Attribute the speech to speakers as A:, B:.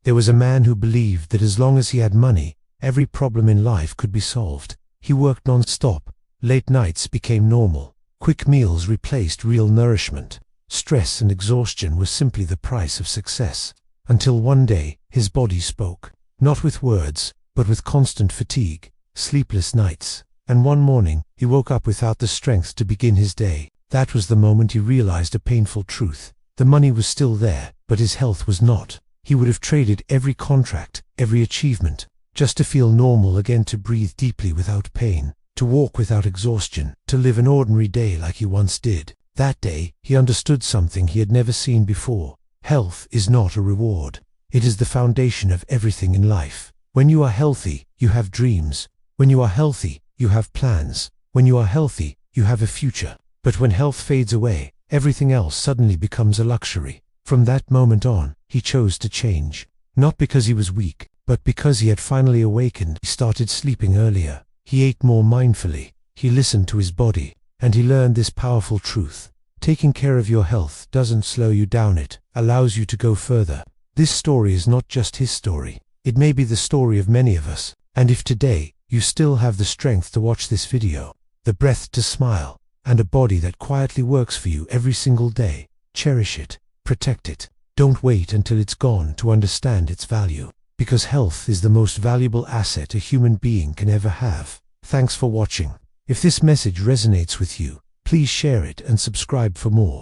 A: There was a man who believed that as long as he had money, every problem in life could be solved. He worked non-stop. Late nights became normal. Quick meals replaced real nourishment. Stress and exhaustion were simply the price of success. Until one day, his body spoke. Not with words, but with constant fatigue, sleepless nights. And one morning, he woke up without the strength to begin his day. That was the moment he realized a painful truth. The money was still there, but his health was not. He would have traded every contract, every achievement, just to feel normal again, to breathe deeply without pain, to walk without exhaustion, to live an ordinary day like he once did. That day, he understood something he had never seen before. Health is not a reward. It is the foundation of everything in life. When you are healthy, you have dreams. When you are healthy, you have plans. When you are healthy, you have a future. But when health fades away, everything else suddenly becomes a luxury. From that moment on, he chose to change. Not because he was weak, but because he had finally awakened. He started sleeping earlier. He ate more mindfully. He listened to his body. And he learned this powerful truth. Taking care of your health doesn't slow you down, it allows you to go further. This story is not just his story. It may be the story of many of us. And if today, you still have the strength to watch this video, the breath to smile, and a body that quietly works for you every single day, cherish it, protect it. Don't wait until it's gone to understand its value. Because health is the most valuable asset a human being can ever have. Thanks for watching. If this message resonates with you, please share it and subscribe for more.